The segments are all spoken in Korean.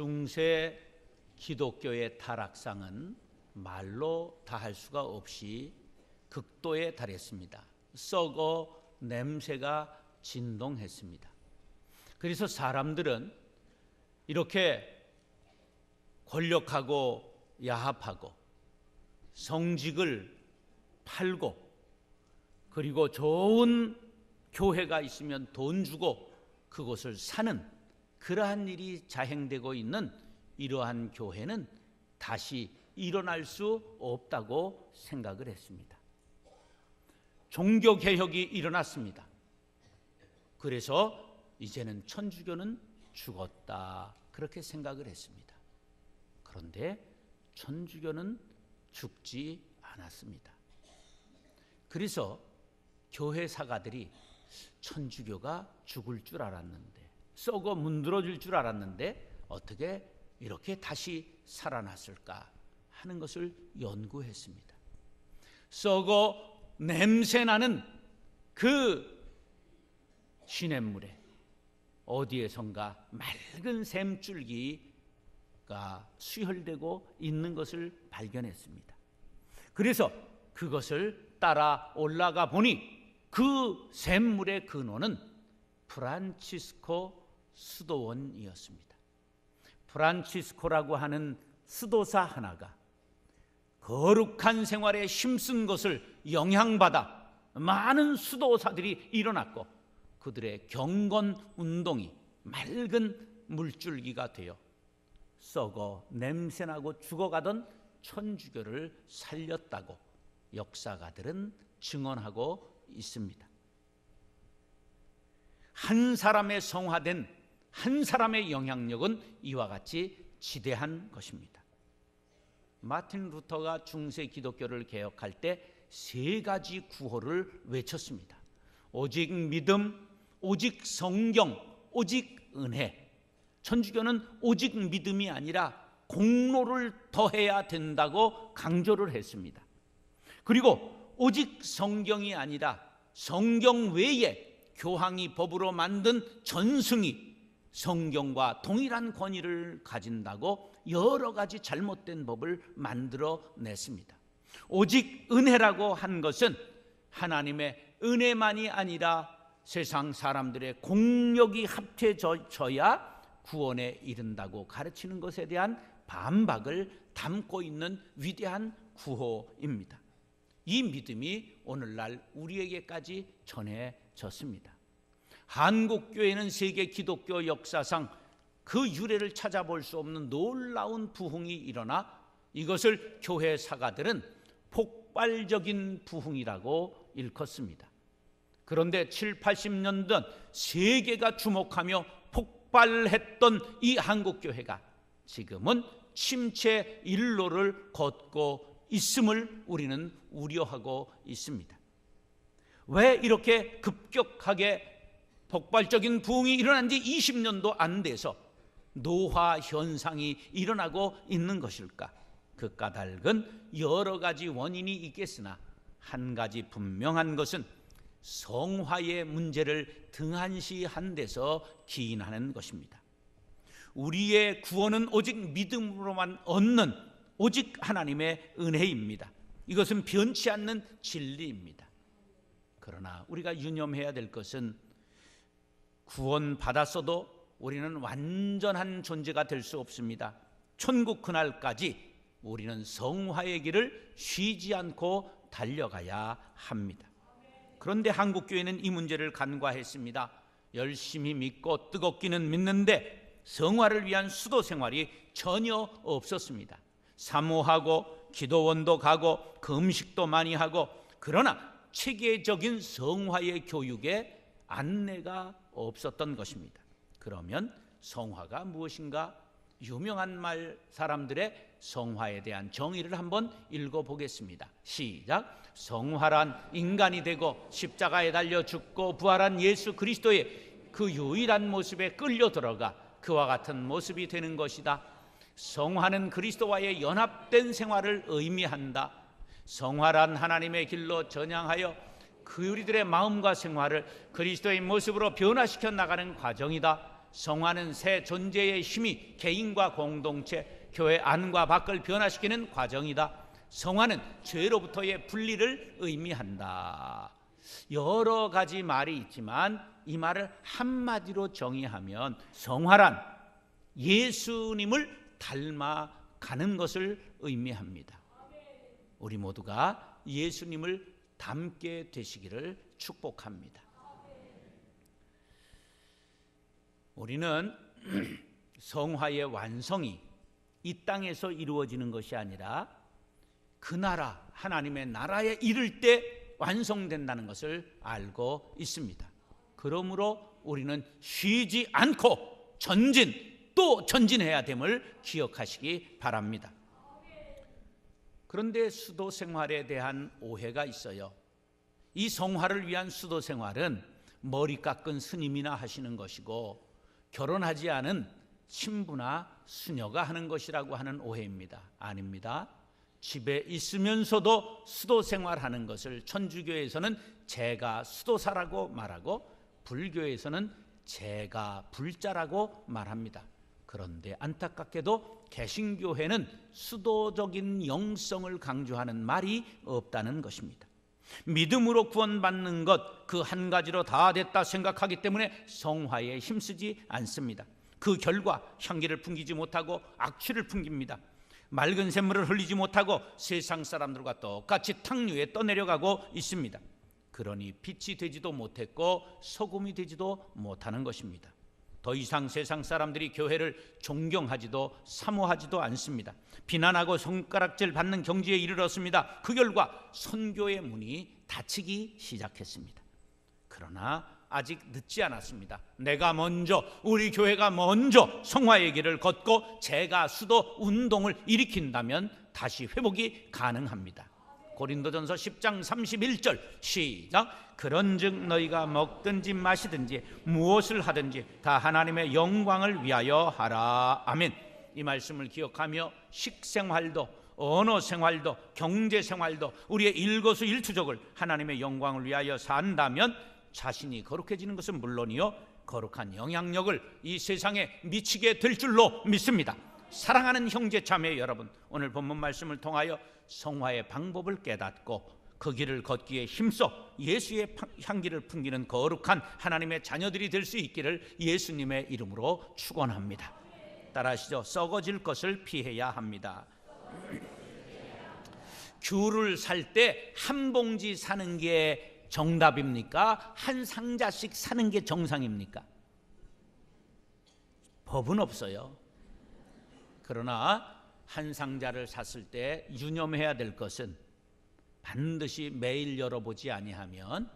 중세 기독교의 타락상은 말로 다 할 수가 없이 극도에 달했습니다. 썩어 냄새가 진동했습니다. 그래서 사람들은 이렇게 권력하고 야합하고 성직을 팔고 그리고 좋은 교회가 있으면 돈 주고 그곳을 사는 그러한 일이 자행되고 있는 이러한 교회는 다시 일어날 수 없다고 생각을 했습니다. 종교개혁이 일어났습니다. 그래서 이제는 천주교는 죽었다 그렇게 생각을 했습니다. 그런데 천주교는 죽지 않았습니다. 그래서 교회 사가들이 천주교가 죽을 줄 알았는데 썩어 문드러질 줄 알았는데 어떻게 이렇게 다시 살아났을까 하는 것을 연구했습니다. 썩어 냄새나는 그 시냇물에 어디에선가 맑은 샘줄기가 수혈되고 있는 것을 발견했습니다. 그래서 그것을 따라 올라가 보니 그 샘물의 근원은 프란치스코 수도원이었습니다. 프란치스코라고 하는 수도사 하나가 거룩한 생활에 힘쓴 것을 영향받아 많은 수도사들이 일어났고 그들의 경건 운동이 맑은 물줄기가 되어 썩어 냄새나고 죽어가던 천주교를 살렸다고 역사가들은 증언하고 있습니다. 한 사람의 성화된 한 사람의 영향력은 이와 같이 지대한 것입니다. 마틴 루터가 중세 기독교를 개혁할 때 세 가지 구호를 외쳤습니다. 오직 믿음, 오직 성경, 오직 은혜. 천주교는 오직 믿음이 아니라 공로를 더해야 된다고 강조를 했습니다. 그리고 오직 성경이 아니라 성경 외에 교황이 법으로 만든 전승이 성경과 동일한 권위를 가진다고 여러 가지 잘못된 법을 만들어냈습니다. 오직 은혜라고 한 것은 하나님의 은혜만이 아니라 세상 사람들의 공력이 합해져야 구원에 이른다고 가르치는 것에 대한 반박을 담고 있는 위대한 구호입니다. 이 믿음이 오늘날 우리에게까지 전해졌습니다. 한국교회는 세계 기독교 역사상 그 유래를 찾아볼 수 없는 놀라운 부흥이 일어나 이것을 교회 사가들은 폭발적인 부흥이라고 일컫습니다. 그런데 7, 80년 전 세계가 주목하며 폭발했던 이 한국교회가 지금은 침체 일로를 걷고 있음을 우리는 우려하고 있습니다. 왜 이렇게 급격하게 폭발적인 부흥이 일어난 지 20년도 안 돼서 노화 현상이 일어나고 있는 것일까? 그 까닭은 여러 가지 원인이 있겠으나 한 가지 분명한 것은 성화의 문제를 등한시한 데서 기인하는 것입니다. 우리의 구원은 오직 믿음으로만 얻는 오직 하나님의 은혜입니다. 이것은 변치 않는 진리입니다. 그러나 우리가 유념해야 될 것은 구원 받았어도 우리는 완전한 존재가 될 수 없습니다. 천국 그날까지 우리는 성화의 길을 쉬지 않고 달려가야 합니다. 그런데 한국교회는 이 문제를 간과했습니다. 열심히 믿고 뜨겁기는 믿는데 성화를 위한 수도 생활이 전혀 없었습니다. 사모하고 기도원도 가고 금식도 많이 하고 그러나 체계적인 성화의 교육에 안내가 없었던 것입니다. 그러면 성화가 무엇인가? 유명한 말 사람들의 성화에 대한 정의를 한번 읽어보겠습니다. 시작. 성화란 인간이 되고 십자가에 달려 죽고 부활한 예수 그리스도의 그 유일한 모습에 끌려 들어가 그와 같은 모습이 되는 것이다. 성화는 그리스도와의 연합된 생활을 의미한다. 성화란 하나님의 길로 전향하여 그 우리들의 마음과 생활을 그리스도의 모습으로 변화시켜 나가는 과정이다. 성화는 새 존재의 힘이 개인과 공동체, 교회 안과 밖을 변화시키는 과정이다. 성화는 죄로부터의 분리를 의미한다. 여러 가지 말이 있지만 이 말을 한마디로 정의하면 성화란 예수님을 닮아가는 것을 의미합니다. 우리 모두가 예수님을 닮게 되시기를 축복합니다. 우리는 성화의 완성이 이 땅에서 이루어지는 것이 아니라 그 나라, 하나님의 나라에 이를 때 완성된다는 것을 알고 있습니다. 그러므로 우리는 쉬지 않고 전진 또 전진해야 됨을 기억하시기 바랍니다. 그런데 수도 생활에 대한 오해가 있어요. 이 성화를 위한 수도 생활은 머리 깎은 스님이나 하시는 것이고 결혼하지 않은 신부나 수녀가 하는 것이라고 하는 오해입니다. 아닙니다. 집에 있으면서도 수도 생활하는 것을 천주교에서는 제가 수도사라고 말하고 불교에서는 제가 불자라고 말합니다. 그런데 안타깝게도 개신교회는 수도적인 영성을 강조하는 말이 없다는 것입니다. 믿음으로 구원받는 것 그 한 가지로 다 됐다 생각하기 때문에 성화에 힘쓰지 않습니다. 그 결과 향기를 풍기지 못하고 악취를 풍깁니다. 맑은 샘물을 흘리지 못하고 세상 사람들과 똑같이 탕류에 떠내려가고 있습니다. 그러니 빛이 되지도 못했고 소금이 되지도 못하는 것입니다. 더 이상 세상 사람들이 교회를 존경하지도 사모하지도 않습니다. 비난하고 손가락질 받는 경지에 이르렀습니다. 그 결과 선교의 문이 닫히기 시작했습니다. 그러나 아직 늦지 않았습니다. 내가 먼저, 우리 교회가 먼저 성화의 길을 걷고 제가 수도 운동을 일으킨다면 다시 회복이 가능합니다. 고린도전서 10장 31절 시작. 그런즉 너희가 먹든지 마시든지 무엇을 하든지 다 하나님의 영광을 위하여 하라. 아멘. 이 말씀을 기억하며 식생활도 언어생활도 경제생활도 우리의 일거수일투족을 하나님의 영광을 위하여 산다면 자신이 거룩해지는 것은 물론이요 거룩한 영향력을 이 세상에 미치게 될 줄로 믿습니다. 사랑하는 형제 자매 여러분, 오늘 본문 말씀을 통하여 성화의 방법을 깨닫고 그 길을 걷기에 힘써 예수의 향기를 풍기는 거룩한 하나님의 자녀들이 될 수 있기를 예수님의 이름으로 축원합니다. 따라하시죠. 썩어질 것을 피해야 합니다. 귤을 살 때 한 봉지 사는 게 정답입니까? 한 상자씩 사는 게 정상입니까? 법은 없어요. 그러나 한 상자를 샀을 때 유념해야 될 것은 반드시 매일 열어보지 아니하면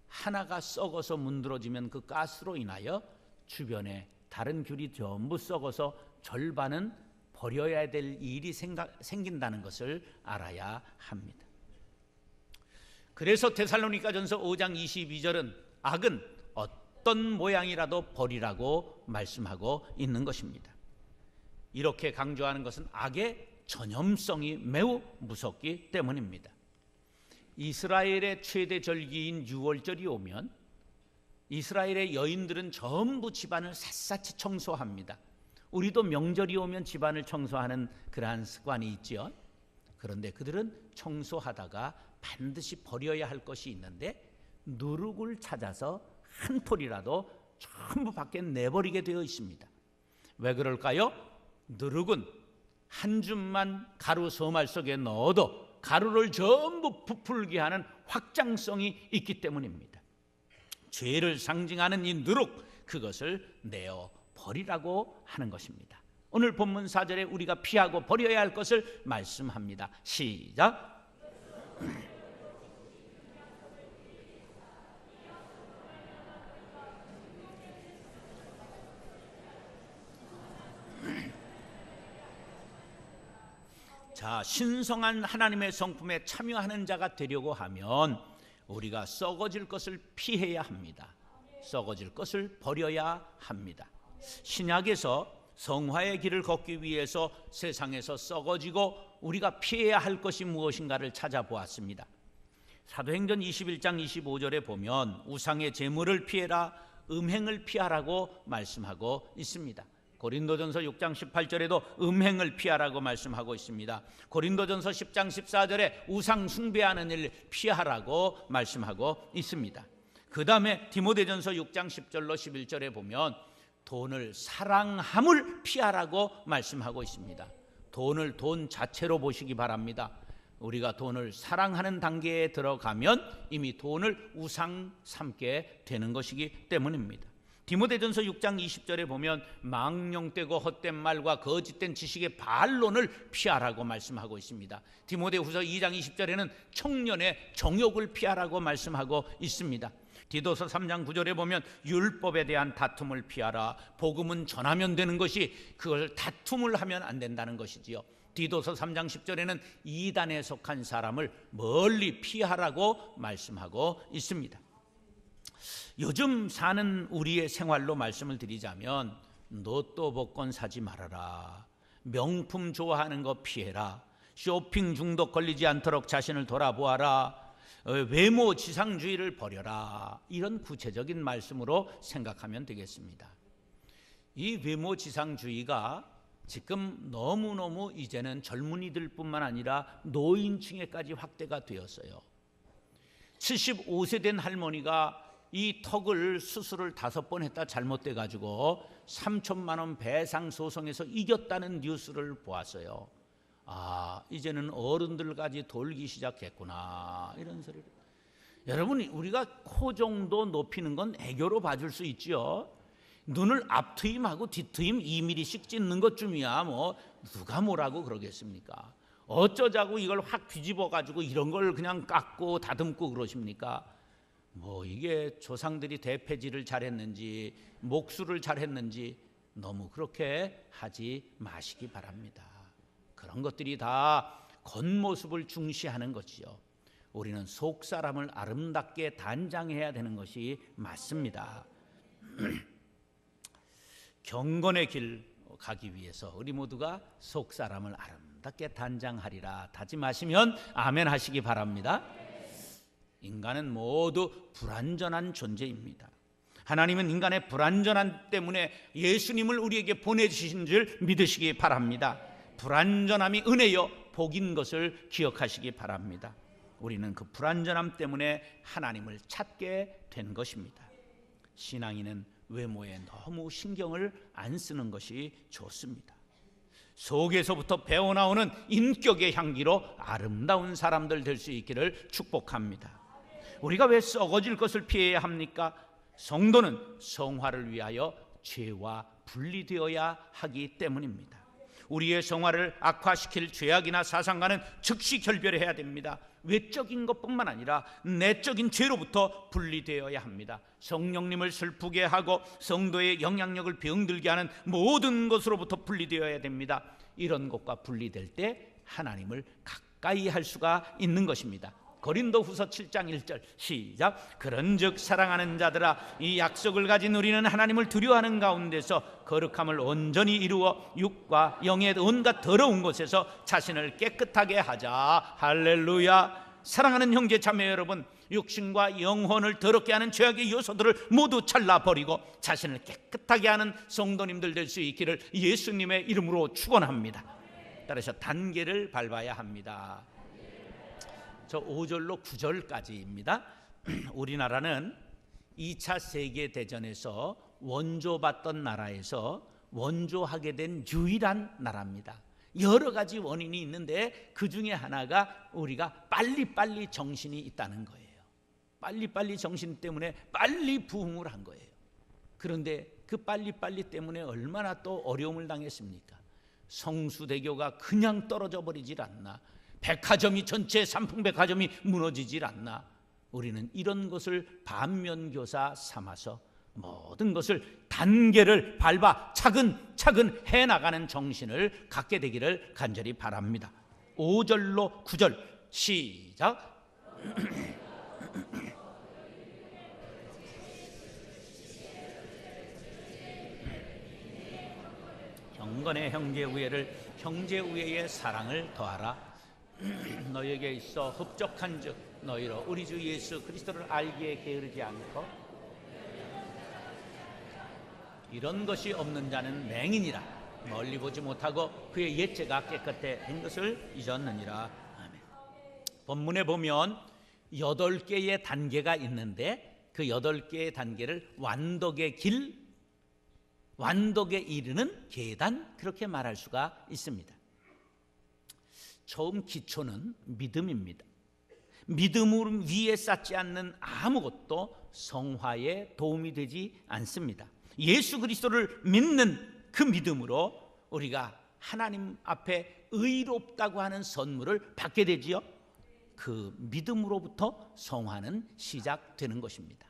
하나가 썩어서 문드러지면 그 가스로 인하여 주변에 다른 귤이 전부 썩어서 절반은 버려야 될 일이 생긴다는 것을 알아야 합니다. 그래서 데살로니가전서 5장 22절은 악은 어떤 모양이라도 버리라고 말씀하고 있는 것입니다. 이렇게 강조하는 것은 악의 전염성이 매우 무섭기 때문입니다. 이스라엘의 최대 절기인 유월절이 오면 이스라엘의 여인들은 전부 집안을 샅샅이 청소합니다. 우리도 명절이 오면 집안을 청소하는 그러한 습관이 있지요. 그런데 그들은 청소하다가 반드시 버려야 할 것이 있는데 누룩을 찾아서 한 톨이라도 전부 밖에 내버리게 되어 있습니다. 왜 그럴까요? 누룩은 한 줌만 가루 서말 속에 넣어도 가루를 전부 부풀게 하는 확장성이 있기 때문입니다. 죄를 상징하는 이 누룩, 그것을 내어 버리라고 하는 것입니다. 오늘 본문 4절에 우리가 피하고 버려야 할 것을 말씀합니다. 시작. 자, 신성한 하나님의 성품에 참여하는 자가 되려고 하면 우리가 썩어질 것을 피해야 합니다. 썩어질 것을 버려야 합니다. 신약에서 성화의 길을 걷기 위해서 세상에서 썩어지고 우리가 피해야 할 것이 무엇인가를 찾아보았습니다. 사도행전 21장 25절에 보면 우상의 제물을 피해라, 음행을 피하라고 말씀하고 있습니다. 고린도전서 6장 18절에도 음행을 피하라고 말씀하고 있습니다. 고린도전서 10장 14절에 우상 숭배하는 일 피하라고 말씀하고 있습니다. 그 다음에 디모데전서 6장 10절로 11절에 보면 돈을 사랑함을 피하라고 말씀하고 있습니다. 돈을 돈 자체로 보시기 바랍니다. 우리가 돈을 사랑하는 단계에 들어가면 이미 돈을 우상 삼게 되는 것이기 때문입니다. 디모데전서 6장 20절에 보면 망령되고 헛된 말과 거짓된 지식의 반론을 피하라고 말씀하고 있습니다. 디모데후서 2장 20절에는 청년의 정욕을 피하라고 말씀하고 있습니다. 디도서 3장 9절에 보면 율법에 대한 다툼을 피하라. 복음은 전하면 되는 것이 그걸 다툼을 하면 안 된다는 것이지요. 디도서 3장 10절에는 이단에 속한 사람을 멀리 피하라고 말씀하고 있습니다. 요즘 사는 우리의 생활로 말씀을 드리자면 로또 복권 사지 말아라, 명품 좋아하는 거 피해라, 쇼핑 중독 걸리지 않도록 자신을 돌아보아라, 외모 지상주의를 버려라, 이런 구체적인 말씀으로 생각하면 되겠습니다. 이 외모 지상주의가 지금 너무너무 이제는 젊은이들뿐만 아니라 노인층에까지 확대가 되었어요. 75세 된 할머니가 이 턱을 수술을 5번 했다 잘못돼 가지고 3천만 원 배상 소송에서 이겼다는 뉴스를 보았어요. 아, 이제는 어른들까지 돌기 시작했구나, 이런 소리를. 여러분, 우리가 코 정도 높이는 건 애교로 봐줄 수 있지요. 눈을 앞트임하고 뒤트임 2mm씩 찢는 것쯤이야 뭐 누가 뭐라고 그러겠습니까? 어쩌자고 이걸 확 뒤집어 가지고 이런 걸 그냥 깎고 다듬고 그러십니까? 뭐 이게 조상들이 대패질을 잘했는지 목수를 잘했는지 너무 그렇게 하지 마시기 바랍니다. 그런 것들이 다 겉모습을 중시하는 것이요, 우리는 속 사람을 아름답게 단장해야 되는 것이 맞습니다. 경건의 길 가기 위해서 우리 모두가 속 사람을 아름답게 단장하리라 다짐하시면 아멘 하시기 바랍니다. 인간은 모두 불완전한 존재입니다. 하나님은 인간의 불완전함 때문에 예수님을 우리에게 보내주신 줄 믿으시기 바랍니다. 불완전함이 은혜요 복인 것을 기억하시기 바랍니다. 우리는 그 불완전함 때문에 하나님을 찾게 된 것입니다. 신앙인은 외모에 너무 신경을 안 쓰는 것이 좋습니다. 속에서부터 배어나오는 인격의 향기로 아름다운 사람들 될 수 있기를 축복합니다. 우리가 왜 썩어질 것을 피해야 합니까? 성도는 성화를 위하여 죄와 분리되어야 하기 때문입니다. 우리의 성화를 악화시킬 죄악이나 사상과는 즉시 결별해야 됩니다. 외적인 것뿐만 아니라 내적인 죄로부터 분리되어야 합니다. 성령님을 슬프게 하고 성도의 영향력을 병들게 하는 모든 것으로부터 분리되어야 됩니다. 이런 것과 분리될 때 하나님을 가까이 할 수가 있는 것입니다. 고린도후서 7장 1절 시작. 그런즉 사랑하는 자들아, 이 약속을 가진 우리는 하나님을 두려워하는 가운데서 거룩함을 온전히 이루어 육과 영의 온갖 더러운 곳에서 자신을 깨끗하게 하자. 할렐루야. 사랑하는 형제 자매 여러분, 육신과 영혼을 더럽게 하는 죄악의 요소들을 모두 잘라버리고 자신을 깨끗하게 하는 성도님들 될 수 있기를 예수님의 이름으로 축원합니다. 따라서 단계를 밟아야 합니다. 저 5절로 9절까지입니다. 우리나라는 2차 세계대전에서 원조받던 나라에서 원조하게 된 유일한 나라입니다. 여러 가지 원인이 있는데 그 중에 하나가 우리가 빨리빨리 정신이 있다는 거예요. 빨리빨리 정신 때문에 빨리 부흥을 한 거예요. 그런데 그 빨리빨리 때문에 얼마나 또 어려움을 당했습니까? 성수대교가 그냥 떨어져 버리질 않나, 백화점이 전체 삼풍백화점이 무너지질 않나. 우리는 이런 것을 반면교사 삼아서 모든 것을 단계를 밟아 차근차근 해나가는 정신을 갖게 되기를 간절히 바랍니다. 5절로 9절 시작. 경건의 형제 우애를 형제 우애의 사랑을 더하라. 너희에게 있어 흡족한즉 너희로 우리 주 예수 그리스도를 알기에 게으르지 않고 이런 것이 없는 자는 맹인이라. 멀리 보지 못하고 그의 옛죄가 깨끗해 된 것을 잊었느니라. 아멘. 본문에 보면 8개의 단계가 있는데 그 8개의 단계를 완덕의 길, 완덕에 이르는 계단, 그렇게 말할 수가 있습니다. 처음 기초는 믿음입니다. 믿음을 위에 쌓지 않는 아무것도 성화에 도움이 되지 않습니다. 예수 그리스도를 믿는 그 믿음으로 우리가 하나님 앞에 의롭다고 하는 선물을 받게 되지요. 그 믿음으로부터 성화는 시작되는 것입니다.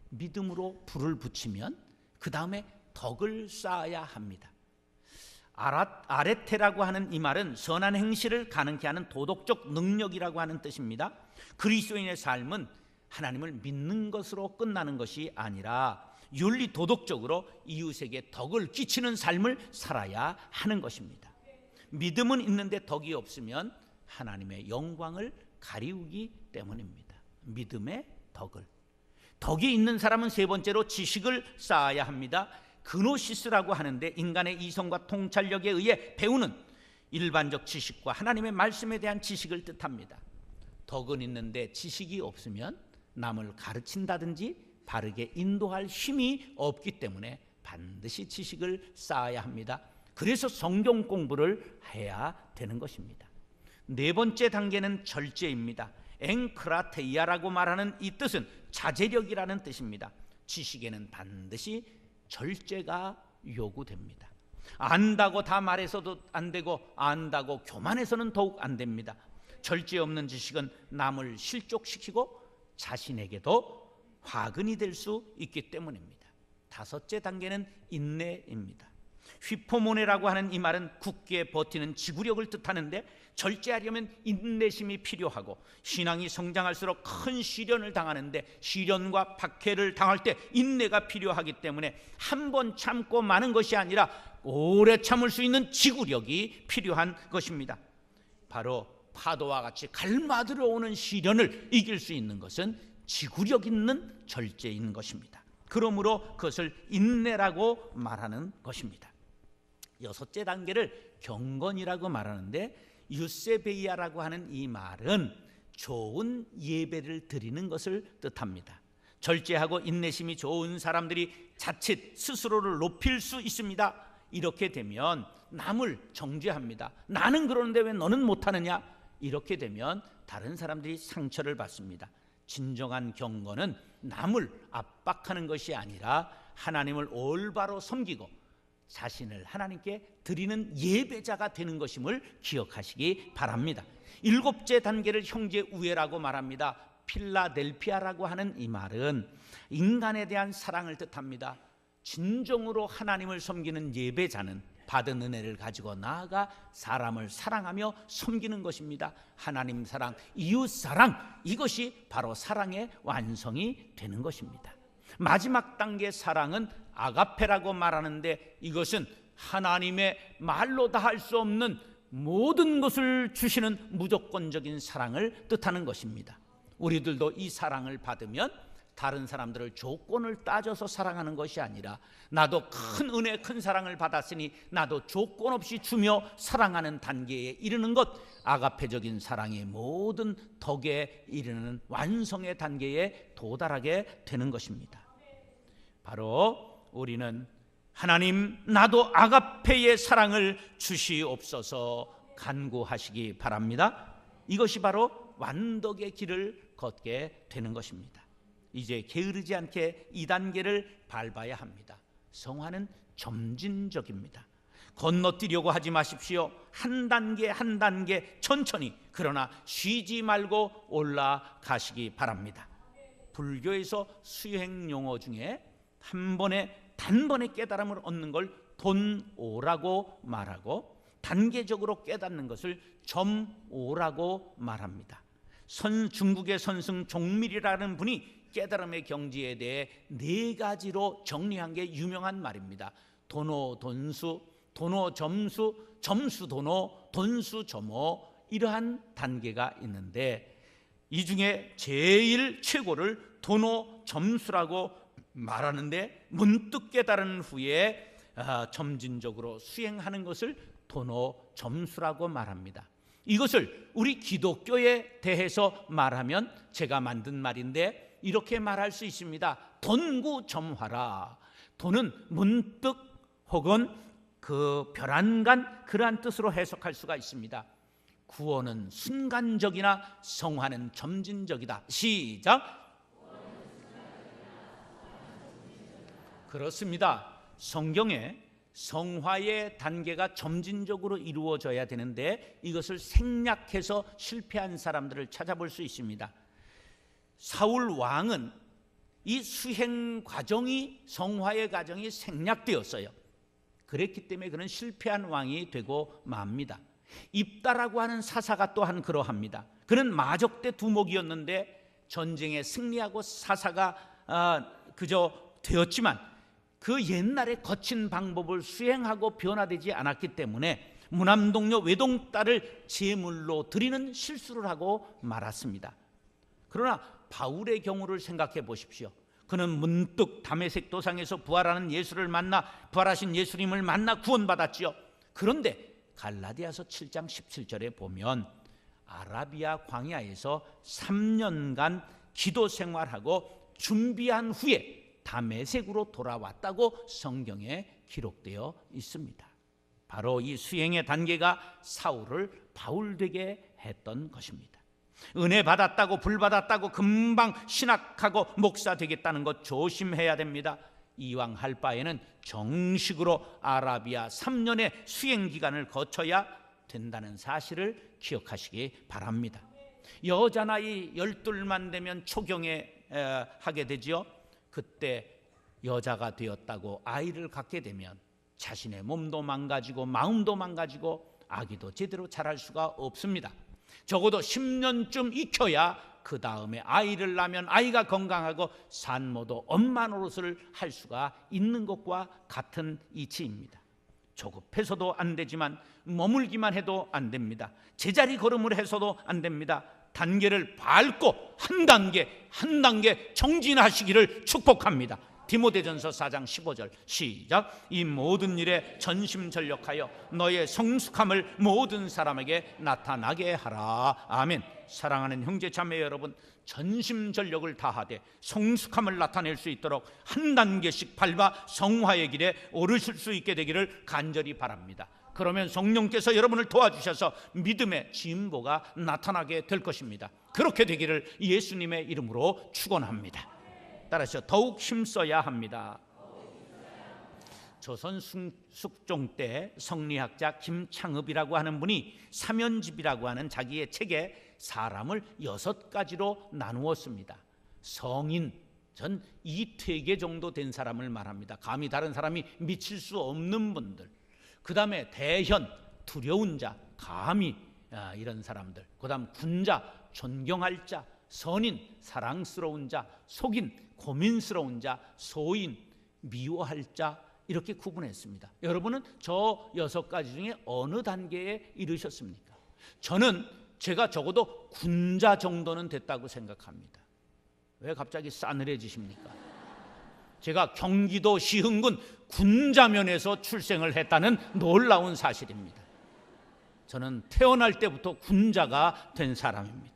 믿음으로 불을 붙이면 그 다음에 덕을 쌓아야 합니다. 아레테라고 하는 이 말은 선한 행실을 가능케 하는 도덕적 능력이라고 하는 뜻입니다. 그리스도인의 삶은 하나님을 믿는 것으로 끝나는 것이 아니라 윤리 도덕적으로 이웃에게 덕을 끼치는 삶을 살아야 하는 것입니다. 믿음은 있는데 덕이 없으면 하나님의 영광을 가리우기 때문입니다. 믿음의 덕이 있는 사람은 세 번째로 지식을 쌓아야 합니다. 그노시스라고 하는데 인간의 이성과 통찰력에 의해 배우는 일반적 지식과 하나님의 말씀에 대한 지식을 뜻합니다. 덕은 있는데 지식이 없으면 남을 가르친다든지 바르게 인도할 힘이 없기 때문에 반드시 지식을 쌓아야 합니다. 그래서 성경 공부를 해야 되는 것입니다. 네 번째 단계는 절제입니다. 엥크라테이아라고 말하는 이 뜻은 자제력이라는 뜻입니다. 지식에는 반드시 절제가 요구됩니다. 안다고 다 말해서도 안 되고 안다고 교만해서는 더욱 안 됩니다. 절제 없는 지식은 남을 실족시키고 자신에게도 화근이 될 수 있기 때문입니다. 다섯째 단계는 인내입니다. 휘포모네라고 하는 이 말은 굳게 버티는 지구력을 뜻하는데 절제하려면 인내심이 필요하고 신앙이 성장할수록 큰 시련을 당하는데 시련과 박해를 당할 때 인내가 필요하기 때문에 한 번 참고 마는 것이 아니라 오래 참을 수 있는 지구력이 필요한 것입니다. 바로 파도와 같이 갈마들어 오는 시련을 이길 수 있는 것은 지구력 있는 절제인 것입니다. 그러므로 그것을 인내라고 말하는 것입니다. 여섯째 단계를 경건이라고 말하는데 유세베이아라고 하는 이 말은 좋은 예배를 드리는 것을 뜻합니다. 절제하고 인내심이 좋은 사람들이 자칫 스스로를 높일 수 있습니다. 이렇게 되면 남을 정죄합니다. 나는 그러는데 왜 너는 못하느냐? 이렇게 되면 다른 사람들이 상처를 받습니다. 진정한 경건은 남을 압박하는 것이 아니라 하나님을 올바로 섬기고 자신을 하나님께 드리는 예배자가 되는 것임을 기억하시기 바랍니다. 일곱째 단계를 형제 우애라고 말합니다. 필라델피아라고 하는 이 말은 인간에 대한 사랑을 뜻합니다. 진정으로 하나님을 섬기는 예배자는 받은 은혜를 가지고 나아가 사람을 사랑하며 섬기는 것입니다. 하나님 사랑, 이웃 사랑, 이것이 바로 사랑의 완성이 되는 것입니다. 마지막 단계 사랑은 아가페라고 말하는데 이것은 하나님의 말로 다 할 수 없는 모든 것을 주시는 무조건적인 사랑을 뜻하는 것입니다. 우리들도 이 사랑을 받으면 다른 사람들을 조건을 따져서 사랑하는 것이 아니라 나도 큰 은혜, 큰 사랑을 받았으니 나도 조건 없이 주며 사랑하는 단계에 이르는 것, 아가페적인 사랑의 모든 덕에 이르는 완성의 단계에 도달하게 되는 것입니다. 바로 우리는 하나님, 나도 아가페의 사랑을 주시옵소서 간구하시기 바랍니다. 이것이 바로 완덕의 길을 걷게 되는 것입니다. 이제 게으르지 않게 이 단계를 밟아야 합니다. 성화는 점진적입니다. 건너뛰려고 하지 마십시오. 한 단계 한 단계 천천히, 그러나 쉬지 말고 올라가시기 바랍니다. 불교에서 수행 용어 중에 단번에 깨달음을 얻는 걸 돈오라고 말하고 단계적으로 깨닫는 것을 점오라고 말합니다. 중국의 선승 종밀이라는 분이 깨달음의 경지에 대해 4가지로 정리한 게 유명한 말입니다. 도노 돈수, 도노 점수, 점수 도노, 돈수 점오, 이러한 단계가 있는데 이 중에 제일 최고를 도노 점수라고 말하는데 문득 깨달은 후에 점진적으로 수행하는 것을 도노 점수라고 말합니다. 이것을 우리 기독교에 대해서 말하면 제가 만든 말인데 이렇게 말할 수 있습니다. 돈구점화라. 돈은 문득 혹은 그 별안간 그러한 뜻으로 해석할 수가 있습니다. 구원은 순간적이나 성화는 점진적이다. 시작. 그렇습니다. 성경에 성화의 단계가 점진적으로 이루어져야 되는데 이것을 생략해서 실패한 사람들을 찾아볼 수 있습니다. 사울 왕은 이 수행 과정이, 성화의 과정이 생략되었어요. 그랬기 때문에 그는 실패한 왕이 되고 맙니다. 입다라고 하는 사사가 또한 그러합니다. 그는 마적대 두목이었는데 전쟁에 승리하고 사사가 그저 되었지만 그 옛날에 거친 방법을 수행하고 변화되지 않았기 때문에 무남동녀 외동딸을 제물로 드리는 실수를 하고 말았습니다. 그러나 바울의 경우를 생각해 보십시오. 그는 문득 다메섹 도상에서 부활하는 예수를 만나, 부활하신 예수님을 만나 구원받았지요. 그런데 갈라디아서 7장 17절에 보면 아라비아 광야에서 3년간 기도 생활하고 준비한 후에 다메섹으로 돌아왔다고 성경에 기록되어 있습니다. 바로 이 수행의 단계가 사울을 바울되게 했던 것입니다. 은혜 받았다고 불 받았다고 금방 신학하고 목사 되겠다는 것 조심해야 됩니다. 이왕 할 바에는 정식으로 아라비아 3년의 수행 기간을 거쳐야 된다는 사실을 기억하시기 바랍니다. 여자 나이 12만 되면 초경에 하게 되지요. 그때 여자가 되었다고 아이를 갖게 되면 자신의 몸도 망가지고 마음도 망가지고 아기도 제대로 자랄 수가 없습니다. 적어도 10년쯤 익혀야 그 다음에 아이를 낳으면 아이가 건강하고 산모도 엄마 노릇을 할 수가 있는 것과 같은 이치입니다. 조급해서도 안 되지만 머물기만 해도 안 됩니다. 제자리 걸음을 해서도 안 됩니다. 단계를 밟고 한 단계 정진하시기를 축복합니다. 디모데전서 4장 15절 시작. 이 모든 일에 전심전력하여 너의 성숙함을 모든 사람에게 나타나게 하라. 아멘. 사랑하는 형제 자매 여러분, 전심전력을 다하되 성숙함을 나타낼 수 있도록 한 단계씩 밟아 성화의 길에 오르실 수 있게 되기를 간절히 바랍니다. 그러면 성령께서 여러분을 도와주셔서 믿음의 진보가 나타나게 될 것입니다. 그렇게 되기를 예수님의 이름으로 축원합니다. 따라서 더욱 힘써야 합니다. 조선 숙종 때 성리학자 김창읍이라고 하는 분이 사면집이라고 하는 자기의 책에 사람을 6가지로 나누었습니다. 성인, 전 이퇴계 정도 된 사람을 말합니다. 감히 다른 사람이 미칠 수 없는 분들. 그 다음에 대현, 두려운 자, 감히 이런 사람들. 그 다음 군자, 존경할 자, 선인, 사랑스러운 자, 속인, 고민스러운 자, 소인, 미워할 자, 이렇게 구분했습니다. 여러분은 저 6가지 중에 어느 단계에 이르셨습니까? 저는 제가 적어도 군자 정도는 됐다고 생각합니다. 왜 갑자기 싸늘해지십니까? 제가 경기도 시흥군 군자면에서 출생을 했다는 놀라운 사실입니다. 저는 태어날 때부터 군자가 된 사람입니다.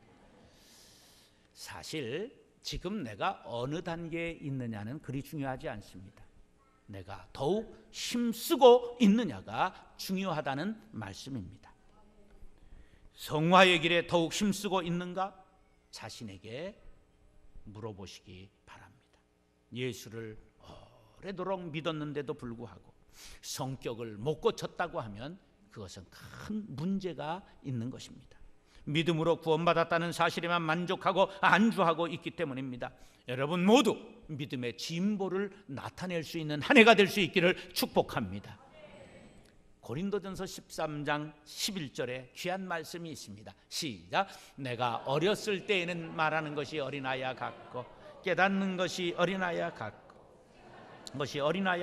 사실 지금 내가 어느 단계에 있느냐는 그리 중요하지 않습니다. 내가 더욱 힘쓰고 있느냐가 중요하다는 말씀입니다. 성화의 길에 더욱 힘쓰고 있는가? 자신에게 물어보시기 바랍니다. 예수를 오래도록 믿었는데도 불구하고 성격을 못 고쳤다고 하면 그것은 큰 문제가 있는 것입니다. 믿음으로 구원받았다는 사실에만 만족하고 안주하고 있기 때문입니다. 여러분 모두 믿음의 진보를 나타낼 수 있는 한 해가 될 수 있기를 축복합니다. 고린도전서 13장 11절에 귀한 말씀이 있습니다. 시작. 내가 어렸을 때에는 말하는 것이 어린아이와 같고 깨닫는 것이 어린아이와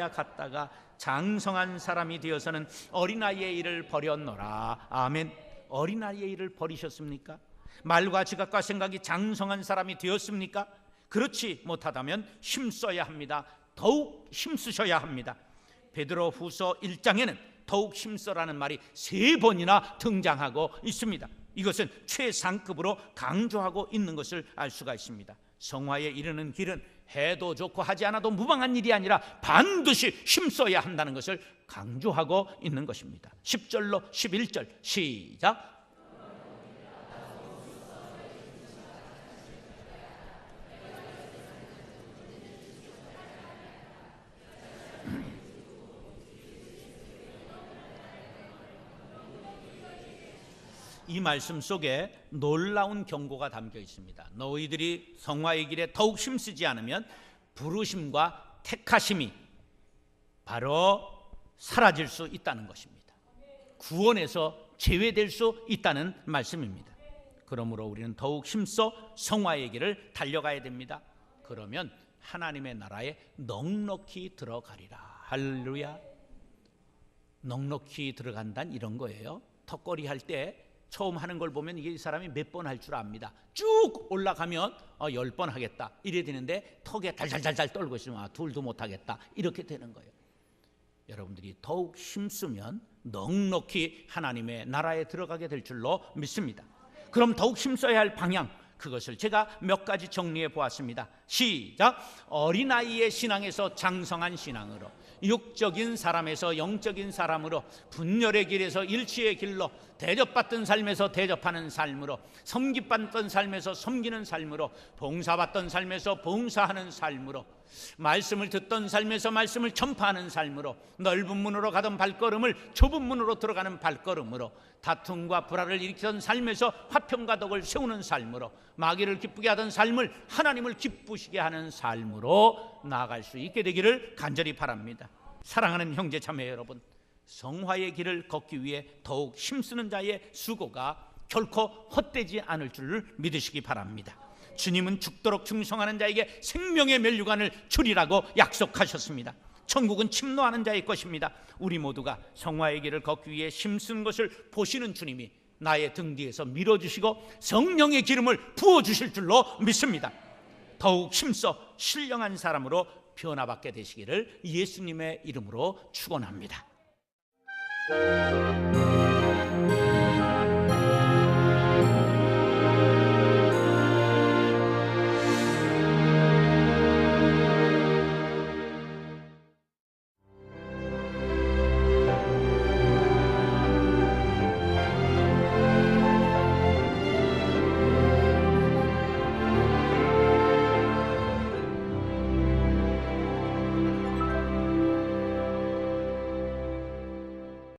같다가 장성한 사람이 되어서는 어린아이의 일을 버렸노라. 아멘. 어린아이의 일을 버리셨습니까? 말과 지각과 생각이 장성한 사람이 되었습니까? 그렇지 못하다면 힘써야 합니다. 더욱 힘쓰셔야 합니다. 베드로후서 1장에는 더욱 힘써라는 말이 3번이나 등장하고 있습니다. 이것은 최상급으로 강조하고 있는 것을 알 수가 있습니다. 성화에 이르는 길은 해도 좋고 하지 않아도 무방한 일이 아니라 반드시 힘써야 한다는 것을 강조하고 있는 것입니다. 10절로 11절 시작. 이 말씀 속에 놀라운 경고가 담겨 있습니다. 너희들이 성화의 길에 더욱 힘쓰지 않으면 부르심과 택하심이 바로 사라질 수 있다는 것입니다. 구원에서 제외될 수 있다는 말씀입니다. 그러므로 우리는 더욱 힘써 성화의 길을 달려가야 됩니다. 그러면 하나님의 나라에 넉넉히 들어가리라. 할렐루야. 넉넉히 들어간다는 이런 거예요. 턱걸이 할 때 처음 하는 걸 보면 이게 이 사람이 몇 번 할 줄 압니다. 쭉 올라가면 10번 하겠다 이래 되는데 턱에 달달달달 떨고 있으면 둘도 못 하겠다 이렇게 되는 거예요. 여러분들이 더욱 힘쓰면 넉넉히 하나님의 나라에 들어가게 될 줄로 믿습니다. 그럼 더욱 힘써야 할 방향, 그것을 제가 몇 가지 정리해 보았습니다. 시작. 어린아이의 신앙에서 장성한 신앙으로, 육적인 사람에서 영적인 사람으로, 분열의 길에서 일치의 길로, 대접받던 삶에서 대접하는 삶으로, 섬김받던 삶에서 섬기는 삶으로, 봉사받던 삶에서 봉사하는 삶으로, 말씀을 듣던 삶에서 말씀을 전파하는 삶으로, 넓은 문으로 가던 발걸음을 좁은 문으로 들어가는 발걸음으로, 다툼과 불화를 일으키던 삶에서 화평과 덕을 세우는 삶으로, 마귀를 기쁘게 하던 삶을 하나님을 기쁘시게 하는 삶으로 나아갈 수 있게 되기를 간절히 바랍니다. 사랑하는 형제 자매 여러분, 성화의 길을 걷기 위해 더욱 힘쓰는 자의 수고가 결코 헛되지 않을 줄을 믿으시기 바랍니다. 주님은 죽도록 충성하는 자에게 생명의 면류관을 주리라고 약속하셨습니다. 천국은 침노하는 자의 것입니다. 우리 모두가 성화의 길을 걷기 위해 힘쓰는 것을 보시는 주님이 나의 등 뒤에서 밀어주시고 성령의 기름을 부어주실 줄로 믿습니다. 더욱 힘써 신령한 사람으로 변화받게 되시기를 예수님의 이름으로 축원합니다.